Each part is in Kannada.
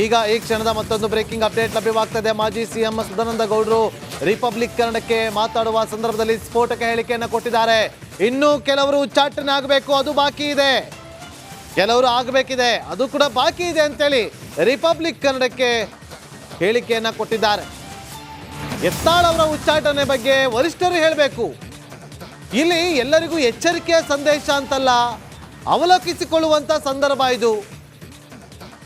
ಈಗ ಈ ಕ್ಷಣದ ಮತ್ತೊಂದು ಬ್ರೇಕಿಂಗ್ ಅಪ್ಡೇಟ್ ಲಭ್ಯವಾಗ್ತದೆ. ಮಾಜಿ ಸಿಎಂ ಸದಾನಂದ ಗೌಡರು ರಿಪಬ್ಲಿಕ್ ಕನ್ನಡಕ್ಕೆ ಮಾತಾಡುವ ಸಂದರ್ಭದಲ್ಲಿ ಸ್ಫೋಟಕ ಹೇಳಿಕೆಯನ್ನು ಕೊಟ್ಟಿದ್ದಾರೆ. ಇನ್ನು ಕೆಲವರು ಉಚ್ಚಾಟನೆ ಆಗಬೇಕು, ಅದು ಬಾಕಿ ಇದೆ, ಕೆಲವರು ಆಗಬೇಕಿದೆ, ಅದು ಕೂಡ ಬಾಕಿ ಇದೆ ಅಂತೇಳಿ ರಿಪಬ್ಲಿಕ್ ಕನ್ನಡಕ್ಕೆ ಹೇಳಿಕೆಯನ್ನು ಕೊಟ್ಟಿದ್ದಾರೆ. ಯತ್ನಾಳ್ ಅವರ ಉಚ್ಚಾಟನೆ ಬಗ್ಗೆ ವರಿಷ್ಠರು ಹೇಳಬೇಕು. ಇಲ್ಲಿ ಎಲ್ಲರಿಗೂ ಎಚ್ಚರಿಕೆಯ ಸಂದೇಶ ಅಂತಲ್ಲ, ಅವಲೋಕಿಸಿಕೊಳ್ಳುವಂತ ಸಂದರ್ಭ ಇದು.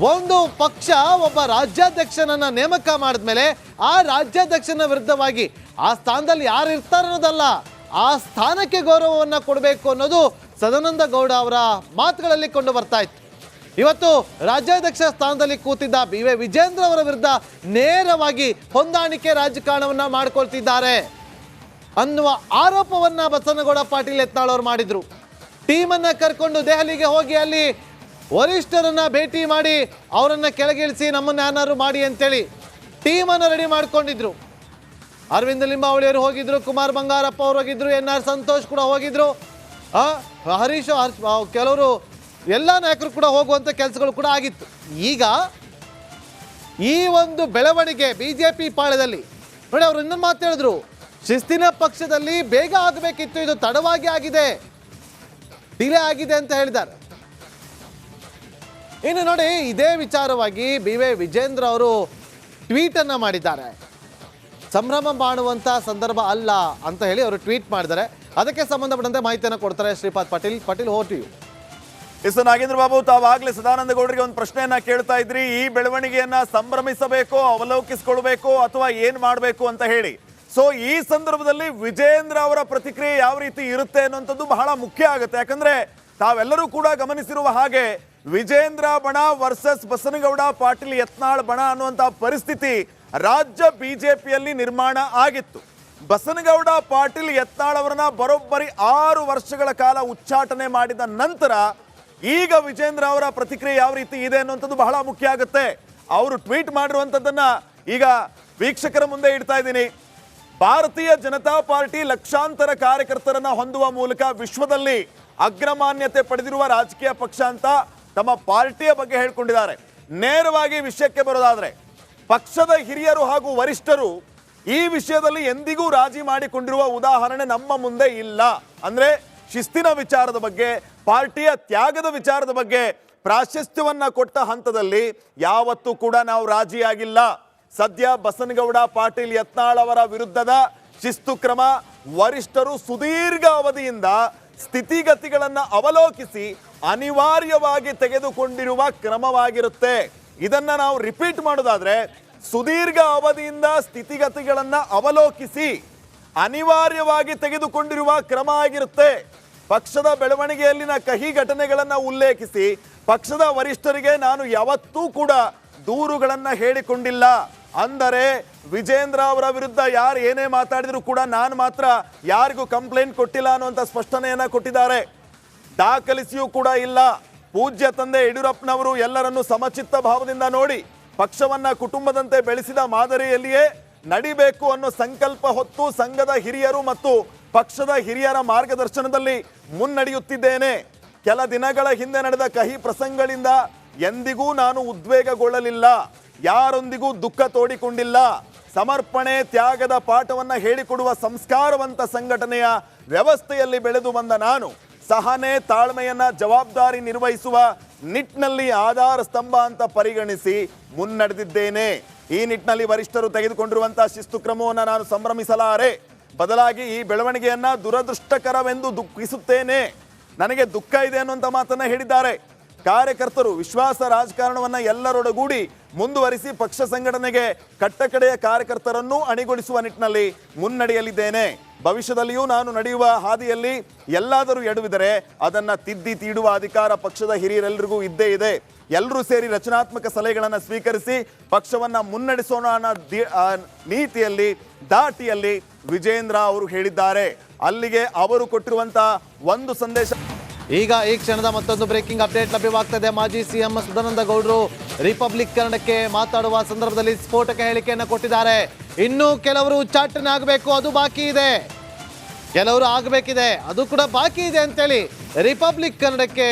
ಒಂದು ಪಕ್ಷ ಒಬ್ಬ ರಾಜ್ಯಾಧ್ಯಕ್ಷನನ್ನ ನೇಮಕ ಮಾಡಿದ್ಮೇಲೆ ಆ ರಾಜ್ಯಾಧ್ಯಕ್ಷನ ವಿರುದ್ಧವಾಗಿ ಆ ಸ್ಥಾನದಲ್ಲಿ ಯಾರು ಇರ್ತಾರೆ ಅನ್ನೋದಲ್ಲ, ಆ ಸ್ಥಾನಕ್ಕೆ ಗೌರವವನ್ನು ಕೊಡಬೇಕು ಅನ್ನೋದು ಸದಾನಂದ ಗೌಡ ಅವರ ಮಾತುಗಳಲ್ಲಿ ಕೊಂಡು ಬರ್ತಾ ಇತ್ತು. ಇವತ್ತು ರಾಜ್ಯಾಧ್ಯಕ್ಷ ಸ್ಥಾನದಲ್ಲಿ ಕೂತಿದ್ದ BY ವಿಜೇಂದ್ರ ಅವರ ವಿರುದ್ಧ ನೇರವಾಗಿ ಹೊಂದಾಣಿಕೆ ರಾಜಕಾರಣವನ್ನ ಮಾಡಿಕೊಳ್ತಿದ್ದಾರೆ ಅನ್ನುವ ಆರೋಪವನ್ನ ಬಸನಗೌಡ ಪಾಟೀಲ್ ಯತ್ನಾಳ್ ಅವರು ಮಾಡಿದ್ರು. ಟೀಮನ್ನ ಕರ್ಕೊಂಡು ದೆಹಲಿಗೆ ಹೋಗಿ ಅಲ್ಲಿ ವರಿಷ್ಠರನ್ನ ಭೇಟಿ ಮಾಡಿ ಅವರನ್ನ ಕೆಳಗಿಳಿಸಿ ನಮ್ಮನ್ನ ಏನಾದ್ರು ಮಾಡಿ ಅಂತೇಳಿ ಟೀಮನ್ನು ರೆಡಿ ಮಾಡ್ಕೊಂಡಿದ್ರು. ಅರವಿಂದ ಲಿಂಬಾವಳಿ ಅವರು ಹೋಗಿದ್ರು, ಕುಮಾರ್ ಬಂಗಾರಪ್ಪ ಅವರು ಹೋಗಿದ್ರು, NR ಸಂತೋಷ್ ಕೂಡ ಹೋಗಿದ್ರು, ಹರೀಶ್ ಕೆಲವರು ಎಲ್ಲ ನಾಯಕರು ಕೂಡ ಹೋಗುವಂಥ ಕೆಲಸಗಳು ಕೂಡ ಆಗಿತ್ತು. ಈಗ ಈ ಒಂದು ಬೆಳವಣಿಗೆ BJP ಪಾಳ್ಯದಲ್ಲಿ ನೋಡಿ, ಅವರು ಇನ್ನೊಂದು ಮಾತು ಹೇಳಿದ್ರು, ಶಿಸ್ತಿನ ಪಕ್ಷದಲ್ಲಿ ಬೇಗ ಆಗಬೇಕಿತ್ತು, ಇದು ತಡವಾಗಿ ಆಗಿದೆ, ಡಿಲೇ ಆಗಿದೆ ಅಂತ ಹೇಳಿದ್ದಾರೆ. ಇನ್ನು ನೋಡಿ, ಇದೇ ವಿಚಾರವಾಗಿ BY ವಿಜೇಂದ್ರ ಅವರು ಟ್ವೀಟ್ ಅನ್ನ ಮಾಡಿದ್ದಾರೆ. ಸಂಭ್ರಮ ಮಾಡುವಂತ ಸಂದರ್ಭ ಅಲ್ಲ ಅಂತ ಹೇಳಿ ಅವರು ಟ್ವೀಟ್ ಮಾಡಿದ್ದಾರೆ. ಅದಕ್ಕೆ ಸಂಬಂಧಪಟ್ಟಂತೆ ಮಾಹಿತಿಯನ್ನು ಕೊಡ್ತಾರೆ Shripad Patil. Patil, over to you. Yes Nagendra Babu, ತಾವಾಗಲೇ ಸದಾನಂದ ಗೌಡರಿಗೆ ಒಂದು ಪ್ರಶ್ನೆಯನ್ನ ಕೇಳ್ತಾ ಇದ್ರಿ, ಈ ಬೆಳವಣಿಗೆಯನ್ನ ಸಂಭ್ರಮಿಸಬೇಕು, ಅವಲೋಕಿಸಿಕೊಳ್ಬೇಕು ಅಥವಾ ಏನ್ ಮಾಡಬೇಕು ಅಂತ ಹೇಳಿ. ಸೊ ಈ ಸಂದರ್ಭದಲ್ಲಿ ವಿಜೇಂದ್ರ ಅವರ ಪ್ರತಿಕ್ರಿಯೆ ಯಾವ ರೀತಿ ಇರುತ್ತೆ ಅನ್ನುವಂಥದ್ದು ಬಹಳ ಮುಖ್ಯ ಆಗುತ್ತೆ. ಯಾಕಂದ್ರೆ ತಾವೆಲ್ಲರೂ ಕೂಡ ಗಮನಿಸಿರುವ ಹಾಗೆ ವಿಜೇಂದ್ರ ಬಣ ವರ್ಸಸ್ ಬಸನಗೌಡ ಪಾಟೀಲ್ ಯತ್ನಾಳ್ ಬಣ ಅನ್ನುವಂಥ ಪರಿಸ್ಥಿತಿ ರಾಜ್ಯ ಬಿಜೆಪಿಯಲ್ಲಿ ನಿರ್ಮಾಣ ಆಗಿತ್ತು. ಬಸನಗೌಡ ಪಾಟೀಲ್ ಯತ್ನಾಳ್ ಅವರನ್ನ ಬರೋಬ್ಬರಿ 6 ವರ್ಷಗಳ ಕಾಲ ಉಚ್ಚಾಟನೆ ಮಾಡಿದ ನಂತರ ಈಗ ವಿಜೇಂದ್ರ ಅವರ ಪ್ರತಿಕ್ರಿಯೆ ಯಾವ ರೀತಿ ಇದೆ ಅನ್ನುವಂಥದ್ದು ಬಹಳ ಮುಖ್ಯ ಆಗುತ್ತೆ. ಅವರು ಟ್ವೀಟ್ ಮಾಡಿರುವಂಥದ್ದನ್ನ ಈಗ ವೀಕ್ಷಕರ ಮುಂದೆ ಇಡ್ತಾ ಇದ್ದೀನಿ. ಭಾರತೀಯ ಜನತಾ ಪಾರ್ಟಿ ಲಕ್ಷಾಂತರ ಕಾರ್ಯಕರ್ತರನ್ನ ಹೊಂದುವ ಮೂಲಕ ವಿಶ್ವದಲ್ಲಿ ಅಗ್ರಮಾನ್ಯತೆ ಪಡೆದಿರುವ ರಾಜಕೀಯ ಪಕ್ಷ ಅಂತ ತಮ್ಮ ಪಾರ್ಟಿಯ ಬಗ್ಗೆ ಹೇಳ್ಕೊಂಡಿದ್ದಾರೆ. ನೇರವಾಗಿ ವಿಷಯಕ್ಕೆ ಬರೋದಾದ್ರೆ, ಪಕ್ಷದ ಹಿರಿಯರು ಹಾಗೂ ವರಿಷ್ಠರು ಈ ವಿಷಯದಲ್ಲಿ ಎಂದಿಗೂ ರಾಜಿ ಮಾಡಿಕೊಂಡಿರುವ ಉದಾಹರಣೆ ನಮ್ಮ ಮುಂದೆ ಇಲ್ಲ. ಅಂದ್ರೆ ಶಿಸ್ತಿನ ವಿಚಾರದ ಬಗ್ಗೆ, ಪಾರ್ಟಿಯ ತ್ಯಾಗದ ವಿಚಾರದ ಬಗ್ಗೆ ಪ್ರಾಶಸ್ತ್ಯವನ್ನ ಕೊಟ್ಟ ಹಂತದಲ್ಲಿ ಯಾವತ್ತೂ ಕೂಡ ನಾವು ರಾಜಿಯಾಗಿಲ್ಲ. ಸದ್ಯ ಬಸನಗೌಡ ಪಾಟೀಲ್ ಯತ್ನಾಳ್ ಅವರ ವಿರುದ್ಧದ ಶಿಸ್ತು ಕ್ರಮ ವರಿಷ್ಠರು ಸುದೀರ್ಘ ಅವಧಿಯಿಂದ ಸ್ಥಿತಿಗತಿಗಳನ್ನ ಅವಲೋಕಿಸಿ ಅನಿವಾರ್ಯವಾಗಿ ತೆಗೆದುಕೊಂಡಿರುವ ಕ್ರಮವಾಗಿರುತ್ತೆ. ಇದನ್ನ ನಾವು ರಿಪೀಟ್ ಮಾಡೋದಾದ್ರೆ, ಸುದೀರ್ಘ ಅವಧಿಯಿಂದ ಸ್ಥಿತಿಗತಿಗಳನ್ನ ಅವಲೋಕಿಸಿ ಅನಿವಾರ್ಯವಾಗಿ ತೆಗೆದುಕೊಂಡಿರುವ ಕ್ರಮ ಆಗಿರುತ್ತೆ. ಪಕ್ಷದ ಬೆಳವಣಿಗೆಯಲ್ಲಿನ ಕಹಿ ಘಟನೆಗಳನ್ನ ಉಲ್ಲೇಖಿಸಿ ಪಕ್ಷದ ವರಿಷ್ಠರಿಗೆ ನಾನು ಯಾವತ್ತೂ ಕೂಡ ದೂರುಗಳನ್ನ ಹೇಳಿಕೊಂಡಿಲ್ಲ. ಅಂದರೆ ವಿಜೇಂದ್ರ ಅವರ ವಿರುದ್ಧ ಯಾರು ಏನೇ ಮಾತಾಡಿದ್ರು ಕೂಡ ನಾನು ಮಾತ್ರ ಯಾರಿಗೂ ಕಂಪ್ಲೇಂಟ್ ಕೊಟ್ಟಿಲ್ಲ ಅನ್ನುವಂಥ ಸ್ಪಷ್ಟನೆಯನ್ನ ಕೊಟ್ಟಿದ್ದಾರೆ. ದಾಖಲಿಸಿಯೂ ಕೂಡ ಇಲ್ಲ. ಪೂಜ್ಯ ತಂದೆ ಯಡಿಯೂರಪ್ಪನವರು ಎಲ್ಲರನ್ನು ಸಮಚಿತ್ತ ಭಾವದಿಂದ ನೋಡಿ ಪಕ್ಷವನ್ನ ಕುಟುಂಬದಂತೆ ಬೆಳೆಸಿದ ಮಾದರಿಯಲ್ಲಿಯೇ ನಡಿಬೇಕು ಅನ್ನೋ ಸಂಕಲ್ಪ ಹೊತ್ತು ಸಂಘದ ಹಿರಿಯರು ಮತ್ತು ಪಕ್ಷದ ಹಿರಿಯರ ಮಾರ್ಗದರ್ಶನದಲ್ಲಿ ಮುನ್ನಡೆಯುತ್ತಿದ್ದೇನೆ. ಕೆಲ ದಿನಗಳ ಹಿಂದೆ ನಡೆದ ಕಹಿ ಪ್ರಸಂಗಗಳಿಂದ ಎಂದಿಗೂ ನಾನು ಉದ್ವೇಗಗೊಳ್ಳಲಿಲ್ಲ, ಯಾರೊಂದಿಗೂ ದುಃಖ ತೋಡಿಕೊಂಡಿಲ್ಲ. ಸಮರ್ಪಣೆ ತ್ಯಾಗದ ಪಾಠವನ್ನ ಹೇಳಿಕೊಡುವ ಸಂಸ್ಕಾರವಂತ ಸಂಘಟನೆಯ ವ್ಯವಸ್ಥೆಯಲ್ಲಿ ಬೆಳೆದು ಬಂದ ನಾನು ಸಹನೆ ತಾಳ್ಮೆಯನ್ನ ಜವಾಬ್ದಾರಿ ನಿರ್ವಹಿಸುವ ನಿಟ್ಟಿನಲ್ಲಿ ಆಧಾರ ಸ್ತಂಭ ಅಂತ ಪರಿಗಣಿಸಿ ಮುನ್ನಡೆದಿದ್ದೇನೆ. ಈ ನಿಟ್ಟಿನಲ್ಲಿ ವರಿಷ್ಠರು ತೆಗೆದುಕೊಂಡಿರುವಂತಹ ಶಿಸ್ತು ಕ್ರಮವನ್ನು ನಾನು ಸಂಭ್ರಮಿಸಲಾರೆ. ಬದಲಾಗಿ ಈ ಬೆಳವಣಿಗೆಯನ್ನ ದುರದೃಷ್ಟಕರವೆಂದು ದುಃಖಿಸುತ್ತೇನೆ. ನನಗೆ ದುಃಖ ಇದೆ ಅನ್ನುವಂಥ ಮಾತನ್ನ ಹೇಳಿದ್ದಾರೆ. ಕಾರ್ಯಕರ್ತರು ವಿಶ್ವಾಸ ರಾಜಕಾರಣವನ್ನ ಎಲ್ಲರೊಡಗೂಡಿ ಮುಂದುವರಿಸಿ ಪಕ್ಷ ಸಂಘಟನೆಗೆ ಕಟ್ಟಕಡೆಯ ಕಾರ್ಯಕರ್ತರನ್ನು ಅಣಿಗೊಳಿಸುವ ನಿಟ್ಟಿನಲ್ಲಿ ಮುನ್ನಡೆಯಲಿದ್ದೇನೆ. ಭವಿಷ್ಯದಲ್ಲಿಯೂ ನಾನು ನಡೆಯುವ ಹಾದಿಯಲ್ಲಿ ಎಲ್ಲಾದರೂ ಎಡವಿದರೆ ಅದನ್ನ ತಿದ್ದಿ ತೀಡುವ ಅಧಿಕಾರ ಪಕ್ಷದ ಹಿರಿಯರೆಲ್ಲರಿಗೂ ಇದ್ದೇ ಇದೆ. ಎಲ್ಲರೂ ಸೇರಿ ರಚನಾತ್ಮಕ ಸಲಹೆಗಳನ್ನು ಸ್ವೀಕರಿಸಿ ಪಕ್ಷವನ್ನ ಮುನ್ನಡೆಸೋಣ ಅನ್ನೋ ನೀತಿಯಲ್ಲಿ ದಾಟಿಯಲ್ಲಿ ವಿಜೇಂದ್ರ ಅವರು ಹೇಳಿದ್ದಾರೆ. ಅಲ್ಲಿಗೆ ಅವರು ಕೊಟ್ಟಿರುವಂತಹ ಒಂದು ಸಂದೇಶ. ಈಗ ಈ ಕ್ಷಣದ ಮತ್ತೊಂದು ಬ್ರೇಕಿಂಗ್ ಅಪ್ಡೇಟ್ ಲಭ್ಯವಾಗ್ತದೆ. ಮಾಜಿ ಸಿಎಂ ಸದಾನಂದ ಗೌಡರು ರಿಪಬ್ಲಿಕ್ ಕನ್ನಡಕ್ಕೆ ಮಾತಾಡುವ ಸಂದರ್ಭದಲ್ಲಿ ಸ್ಫೋಟಕ ಹೇಳಿಕೆಯನ್ನು ಕೊಟ್ಟಿದ್ದಾರೆ. ಇನ್ನು ಕೆಲವರು ಉಚ್ಚಾಟನೆ ಆಗಬೇಕು, ಅದು ಬಾಕಿ ಇದೆ, ಕೆಲವರು ಆಗಬೇಕಿದೆ, ಅದು ಕೂಡ ಬಾಕಿ ಇದೆ ಅಂತೇಳಿ ರಿಪಬ್ಲಿಕ್ ಕನ್ನಡಕ್ಕೆ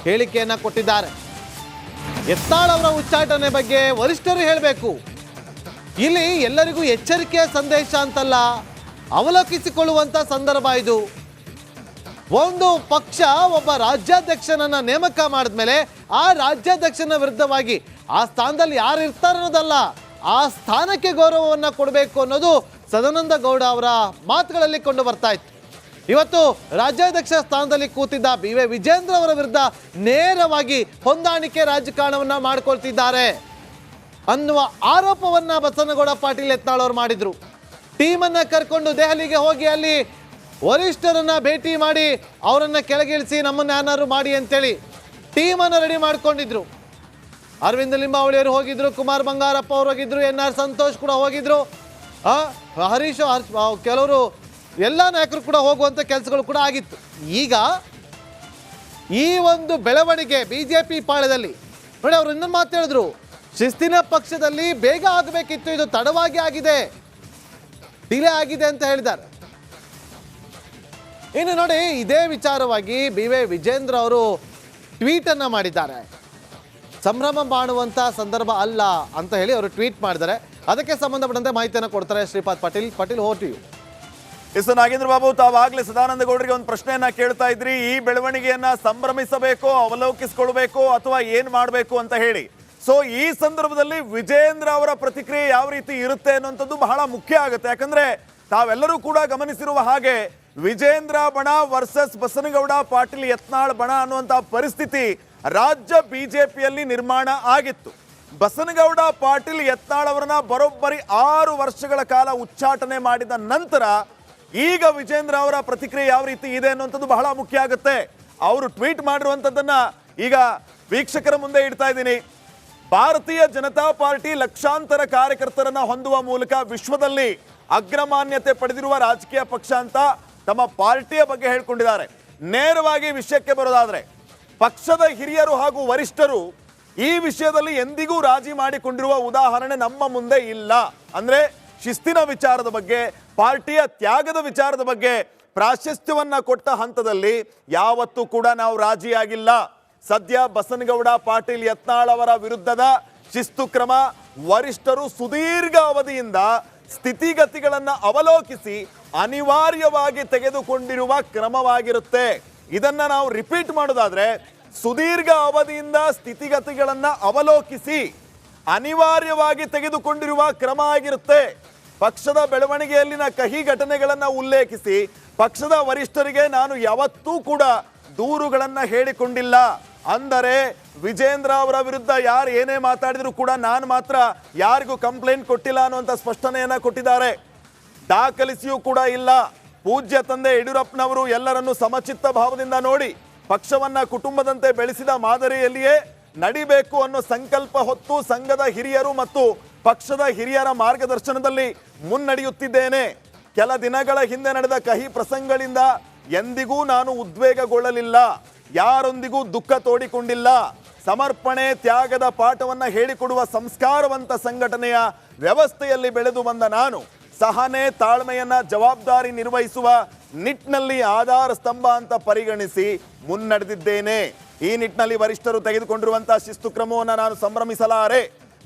ಹೇಳಿಕೆಯನ್ನು ಕೊಟ್ಟಿದ್ದಾರೆ. ಯತ್ನಾಳ್ ಅವರ ಉಚ್ಚಾಟನೆ ಬಗ್ಗೆ ವರಿಷ್ಠರು ಹೇಳಬೇಕು. ಇಲ್ಲಿ ಎಲ್ಲರಿಗೂ ಎಚ್ಚರಿಕೆಯ ಸಂದೇಶ ಅಂತಲ್ಲ, ಅವಲೋಕಿಸಿಕೊಳ್ಳುವಂತ ಸಂದರ್ಭ ಇದು. ಒಂದು ಪಕ್ಷ ಒಬ್ಬ ರಾಜ್ಯಾಧ್ಯಕ್ಷನನ್ನ ನೇಮಕ ಮಾಡಿದ್ಮೇಲೆ ಆ ರಾಜ್ಯಾಧ್ಯಕ್ಷನ ವಿರುದ್ಧವಾಗಿ ಆ ಸ್ಥಾನದಲ್ಲಿ ಯಾರು ಇರ್ತಾರೆ ಅನ್ನೋದಲ್ಲ, ಆ ಸ್ಥಾನಕ್ಕೆ ಗೌರವವನ್ನು ಕೊಡಬೇಕು ಅನ್ನೋದು ಸದಾನಂದ ಗೌಡ ಅವರ ಮಾತುಗಳಲ್ಲಿ ಕೊಂಡು ಬರ್ತಾ ಇತ್ತು. ಇವತ್ತು ರಾಜ್ಯಾಧ್ಯಕ್ಷ ಸ್ಥಾನದಲ್ಲಿ ಕೂತಿದ್ದ ಬಿ.ವೈ. ವಿಜೇಂದ್ರ ಅವರ ವಿರುದ್ಧ ನೇರವಾಗಿ ಹೊಂದಾಣಿಕೆ ರಾಜಕಾರಣವನ್ನ ಮಾಡ್ಕೊಳ್ತಿದ್ದಾರೆ ಅನ್ನುವ ಆರೋಪವನ್ನ ಬಸನಗೌಡ ಪಾಟೀಲ್ ಯತ್ನಾಳ್ ಅವರು ಮಾಡಿದ್ರು. ಟೀಮನ್ನ ಕರ್ಕೊಂಡು ದೆಹಲಿಗೆ ಹೋಗಿ ಅಲ್ಲಿ ವರಿಷ್ಠರನ್ನ ಭೇಟಿ ಮಾಡಿ ಅವರನ್ನ ಕೆಳಗಿಳಿಸಿ ನಮ್ಮನ್ನ ಏನಾದ್ರು ಮಾಡಿ ಅಂತೇಳಿ ಟೀಮನ್ನು ರೆಡಿ ಮಾಡ್ಕೊಂಡಿದ್ರು. ಅರವಿಂದ ಲಿಂಬಾವಳಿಯವರು ಹೋಗಿದ್ರು, ಕುಮಾರ್ ಬಂಗಾರಪ್ಪ ಅವರು ಹೋಗಿದ್ರು, ಎನ್.ಆರ್. ಸಂತೋಷ್ ಕೂಡ ಹೋಗಿದ್ರು, ಹರೀಶ್ ಕೆಲವರು ಎಲ್ಲ ನಾಯಕರು ಕೂಡ ಹೋಗುವಂಥ ಕೆಲಸಗಳು ಕೂಡ ಆಗಿತ್ತು. ಈಗ ಈ ಒಂದು ಬೆಳವಣಿಗೆ ಬಿಜೆಪಿ ಪಾಳ್ಯದಲ್ಲಿ ನೋಡಿ, ಅವರು ಇನ್ನೊಂದು ಮಾತು ಹೇಳಿದ್ರು, ಶಿಸ್ತಿನ ಪಕ್ಷದಲ್ಲಿ ಬೇಗ ಆಗಬೇಕಿತ್ತು, ಇದು ತಡವಾಗಿ ಆಗಿದೆ, ಡಿಲೇ ಆಗಿದೆ ಅಂತ ಹೇಳಿದ್ದಾರೆ. ಇನ್ನು ನೋಡಿ, ಇದೇ ವಿಚಾರವಾಗಿ ಬಿ.ವೈ. ವಿಜೇಂದ್ರ ಅವರು ಟ್ವೀಟ್ ಅನ್ನ ಮಾಡಿದ್ದಾರೆ. ಸಂಭ್ರಮ ಮಾಡುವಂತ ಸಂದರ್ಭ ಅಲ್ಲ ಅಂತ ಹೇಳಿ ಅವರು ಟ್ವೀಟ್ ಮಾಡಿದ್ದಾರೆ. ಅದಕ್ಕೆ ಸಂಬಂಧಪಟ್ಟಂತೆ ಮಾಹಿತಿಯನ್ನು ಕೊಡ್ತಾರೆ Shripad Patil. Patil, over to you. Yes Nagendra Babu, ತಾವಾಗಲೇ ಸದಾನಂದ ಗೌಡರಿಗೆ ಒಂದು ಪ್ರಶ್ನೆಯನ್ನ ಕೇಳ್ತಾ ಇದ್ರಿ. ಈ ಬೆಳವಣಿಗೆಯನ್ನ ಸಂಭ್ರಮಿಸಬೇಕು, ಅವಲೋಕಿಸಿಕೊಳ್ಬೇಕು ಅಥವಾ ಏನ್ ಮಾಡಬೇಕು ಅಂತ ಹೇಳಿ. ಸೊ ಈ ಸಂದರ್ಭದಲ್ಲಿ ವಿಜೇಂದ್ರ ಅವರ ಪ್ರತಿಕ್ರಿಯೆ ಯಾವ ರೀತಿ ಇರುತ್ತೆ ಅನ್ನುವಂಥದ್ದು ಬಹಳ ಮುಖ್ಯ ಆಗುತ್ತೆ. ಯಾಕಂದ್ರೆ ತಾವೆಲ್ಲರೂ ಕೂಡ ಗಮನಿಸಿರುವ ಹಾಗೆ ವಿಜೇಂದ್ರ ಬಣ ವರ್ಸಸ್ ಬಸನಗೌಡ ಪಾಟೀಲ್ ಯತ್ನಾಳ್ ಬಣ ಅನ್ನುವಂತಹ ಪರಿಸ್ಥಿತಿ ರಾಜ್ಯ ಬಿಜೆಪಿಯಲ್ಲಿ ನಿರ್ಮಾಣ ಆಗಿತ್ತು. ಬಸನಗೌಡ ಪಾಟೀಲ್ ಯತ್ನಾಳ್ ಅವರನ್ನ ಬರೋಬ್ಬರಿ 6 ವರ್ಷಗಳ ಕಾಲ ಉಚ್ಚಾಟನೆ ಮಾಡಿದ ನಂತರ ಈಗ ವಿಜೇಂದ್ರ ಅವರ ಪ್ರತಿಕ್ರಿಯೆ ಯಾವ ರೀತಿ ಇದೆ ಅನ್ನುವಂಥದ್ದು ಬಹಳ ಮುಖ್ಯ ಆಗುತ್ತೆ. ಅವರು ಟ್ವೀಟ್ ಮಾಡಿರುವಂಥದ್ದನ್ನ ಈಗ ವೀಕ್ಷಕರ ಮುಂದೆ ಇಡ್ತಾ ಇದ್ದೀನಿ. ಭಾರತೀಯ ಜನತಾ ಪಾರ್ಟಿ ಲಕ್ಷಾಂತರ ಕಾರ್ಯಕರ್ತರನ್ನ ಹೊಂದುವ ಮೂಲಕ ವಿಶ್ವದಲ್ಲಿ ಅಗ್ರಮಾನ್ಯತೆ ಪಡೆದಿರುವ ರಾಜಕೀಯ ಪಕ್ಷ ಅಂತ ತಮ್ಮ ಪಾರ್ಟಿಯ ಬಗ್ಗೆ ಹೇಳ್ಕೊಂಡಿದ್ದಾರೆ. ನೇರವಾಗಿ ವಿಷಯಕ್ಕೆ ಬರೋದಾದ್ರೆ, ಪಕ್ಷದ ಹಿರಿಯರು ಹಾಗೂ ವರಿಷ್ಠರು ಈ ವಿಷಯದಲ್ಲಿ ಎಂದಿಗೂ ರಾಜಿ ಮಾಡಿಕೊಂಡಿರುವ ಉದಾಹರಣೆ ನಮ್ಮ ಮುಂದೆ ಇಲ್ಲ. ಅಂದ್ರೆ ಶಿಸ್ತಿನ ವಿಚಾರದ ಬಗ್ಗೆ, ಪಾರ್ಟಿಯ ತ್ಯಾಗದ ವಿಚಾರದ ಬಗ್ಗೆ ಪ್ರಾಶಸ್ತ್ಯವನ್ನ ಕೊಟ್ಟ ಹಂತದಲ್ಲಿ ಯಾವತ್ತೂ ಕೂಡ ನಾವು ರಾಜಿಯಾಗಿಲ್ಲ. ಸದ್ಯ ಬಸನಗೌಡ ಪಾಟೀಲ್ ಯತ್ನಾಳ್ ಅವರ ವಿರುದ್ಧದ ಶಿಸ್ತು ಕ್ರಮ ವರಿಷ್ಠರು ಸುದೀರ್ಘ ಅವಧಿಯಿಂದ ಸ್ಥಿತಿಗತಿಗಳನ್ನ ಅವಲೋಕಿಸಿ ಅನಿವಾರ್ಯವಾಗಿ ತೆಗೆದುಕೊಂಡಿರುವ ಕ್ರಮವಾಗಿರುತ್ತೆ. ಇದನ್ನ ನಾವು ರಿಪೀಟ್ ಮಾಡೋದಾದ್ರೆ, ಸುದೀರ್ಘ ಅವಧಿಯಿಂದ ಸ್ಥಿತಿಗತಿಗಳನ್ನ ಅವಲೋಕಿಸಿ ಅನಿವಾರ್ಯವಾಗಿ ತೆಗೆದುಕೊಂಡಿರುವ ಕ್ರಮ ಆಗಿರುತ್ತೆ. ಪಕ್ಷದ ಬೆಳವಣಿಗೆಯಲ್ಲಿನ ಕಹಿ ಘಟನೆಗಳನ್ನ ಉಲ್ಲೇಖಿಸಿ ಪಕ್ಷದ ವರಿಷ್ಠರಿಗೆ ನಾನು ಯಾವತ್ತೂ ಕೂಡ ದೂರುಗಳನ್ನ ಹೇಳಿಕೊಂಡಿಲ್ಲ. ಅಂದರೆ ವಿಜೇಂದ್ರ ಅವರ ವಿರುದ್ಧ ಯಾರು ಏನೇ ಮಾತಾಡಿದ್ರು ಕೂಡ ನಾನು ಮಾತ್ರ ಯಾರಿಗೂ ಕಂಪ್ಲೇಂಟ್ ಕೊಟ್ಟಿಲ್ಲ ಅನ್ನುವಂಥ ಸ್ಪಷ್ಟನೆಯನ್ನ ಕೊಟ್ಟಿದ್ದಾರೆ. ದಾಖಲಿಸಿಯೂ ಕೂಡ ಇಲ್ಲ. ಪೂಜ್ಯ ತಂದೆ ಯಡಿಯೂರಪ್ಪನವರು ಎಲ್ಲರನ್ನು ಸಮಚಿತ್ತ ಭಾವದಿಂದ ನೋಡಿ ಪಕ್ಷವನ್ನ ಕುಟುಂಬದಂತೆ ಬೆಳೆಸಿದ ಮಾದರಿಯಲ್ಲಿಯೇ ನಡಿಬೇಕು ಅನ್ನೋ ಸಂಕಲ್ಪ ಹೊತ್ತು ಸಂಘದ ಹಿರಿಯರು ಮತ್ತು ಪಕ್ಷದ ಹಿರಿಯರ ಮಾರ್ಗದರ್ಶನದಲ್ಲಿ ಮುನ್ನಡೆಯುತ್ತಿದ್ದೇನೆ. ಕೆಲ ದಿನಗಳ ಹಿಂದೆ ನಡೆದ ಕಹಿ ಪ್ರಸಂಗಗಳಿಂದ ಎಂದಿಗೂ ನಾನು ಉದ್ವೇಗಗೊಳ್ಳಲಿಲ್ಲ, ಯಾರೊಂದಿಗೂ ದುಃಖ ತೋಡಿಕೊಂಡಿಲ್ಲ. ಸಮರ್ಪಣೆ ತ್ಯಾಗದ ಪಾಠವನ್ನ ಹೇಳಿಕೊಡುವ ಸಂಸ್ಕಾರವಂತ ಸಂಘಟನೆಯ ವ್ಯವಸ್ಥೆಯಲ್ಲಿ ಬೆಳೆದು ಬಂದ ನಾನು ಸಹನೆ ತಾಳ್ಮೆಯನ್ನ ಜವಾಬ್ದಾರಿ ನಿರ್ವಹಿಸುವ ನಿಟ್ಟಿನಲ್ಲಿ ಆಧಾರ ಸ್ತಂಭ ಅಂತ ಪರಿಗಣಿಸಿ ಮುನ್ನಡೆದಿದ್ದೇನೆ. ಈ ನಿಟ್ಟಿನಲ್ಲಿ ವರಿಷ್ಠರು ತೆಗೆದುಕೊಂಡಿರುವಂತಹ ಶಿಸ್ತು ಕ್ರಮವನ್ನು ನಾನು ಸಂಭ್ರಮಿಸಲಾರೆ.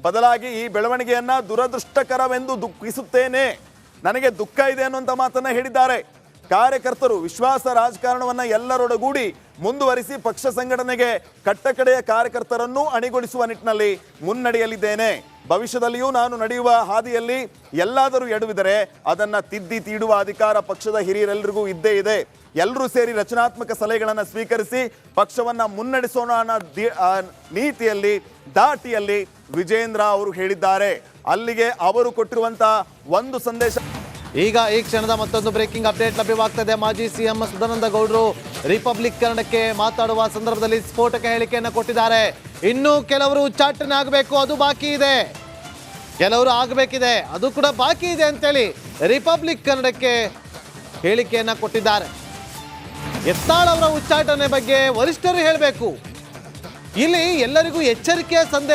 ಬದಲಾಗಿ ಈ ಬೆಳವಣಿಗೆಯನ್ನ ದುರದೃಷ್ಟಕರವೆಂದು ದುಃಖಿಸುತ್ತೇನೆ. ನನಗೆ ದುಃಖ ಇದೆ ಅನ್ನುವಂಥ ಮಾತನ್ನ ಹೇಳಿದ್ದಾರೆ. ಕಾರ್ಯಕರ್ತರು ವಿಶ್ವಾಸ ರಾಜಕಾರಣವನ್ನ ಎಲ್ಲರೊಡಗೂಡಿ ಮುಂದುವರಿಸಿ ಪಕ್ಷ ಸಂಘಟನೆಗೆ ಕಟ್ಟಕಡೆಯ ಕಾರ್ಯಕರ್ತರನ್ನು ಅಣಿಗೊಳಿಸುವ ನಿಟ್ಟಿನಲ್ಲಿ ಮುನ್ನಡೆಯಲಿದ್ದೇನೆ. ಭವಿಷ್ಯದಲ್ಲಿಯೂ ನಾನು ನಡೆಯುವ ಹಾದಿಯಲ್ಲಿ ಎಲ್ಲಾದರೂ ಎಡವಿದರೆ ಅದನ್ನ ತಿದ್ದಿ ತೀಡುವ ಅಧಿಕಾರ ಪಕ್ಷದ ಹಿರಿಯರೆಲ್ಲರಿಗೂ ಇದ್ದೇ ಇದೆ. ಎಲ್ಲರೂ ಸೇರಿ ರಚನಾತ್ಮಕ ಸಲಹೆಗಳನ್ನು ಸ್ವೀಕರಿಸಿ ಪಕ್ಷವನ್ನ ಮುನ್ನಡೆಸೋಣ ಅನ್ನೋ ನೀತಿಯಲ್ಲಿ ದಾಟಿಯಲ್ಲಿ ವಿಜೇಂದ್ರ ಅವರು ಹೇಳಿದ್ದಾರೆ. ಅಲ್ಲಿಗೆ ಅವರು ಕೊಟ್ಟಿರುವಂತಹ ಒಂದು ಸಂದೇಶ. ಈಗ ಈ ಕ್ಷಣದ ಮತ್ತೊಂದು ಬ್ರೇಕಿಂಗ್ ಅಪ್ಡೇಟ್ ಲಭ್ಯವಾಗ್ತದೆ. ಮಾಜಿ ಸಿಎಂ ಸದಾನಂದ ಗೌಡರು ರಿಪಬ್ಲಿಕ್ ಕನ್ನಡಕ್ಕೆ ಮಾತಾಡುವ ಸಂದರ್ಭದಲ್ಲಿ ಸ್ಫೋಟಕ ಹೇಳಿಕೆಯನ್ನು ಕೊಟ್ಟಿದ್ದಾರೆ. ಇನ್ನೂ ಕೆಲವರು ಉಚ್ಚಾಟನೆ ಆಗಬೇಕು, ಅದು ಬಾಕಿ ಇದೆ, ಕೆಲವರು ಆಗಬೇಕಿದೆ, ಅದು ಕೂಡ ಬಾಕಿ ಇದೆ ಅಂತೇಳಿ ರಿಪಬ್ಲಿಕ್ ಕನ್ನಡಕ್ಕೆ ಹೇಳಿಕೆಯನ್ನು ಕೊಟ್ಟಿದ್ದಾರೆ. ಯತ್ನಾಳ್ ಅವರ ಉಚ್ಚಾಟನೆ ಬಗ್ಗೆ ವರಿಷ್ಠರು ಹೇಳಬೇಕು. ಇಲ್ಲಿ ಎಲ್ಲರಿಗೂ ಎಚ್ಚರಿಕೆಯ ಸಂದೇಶ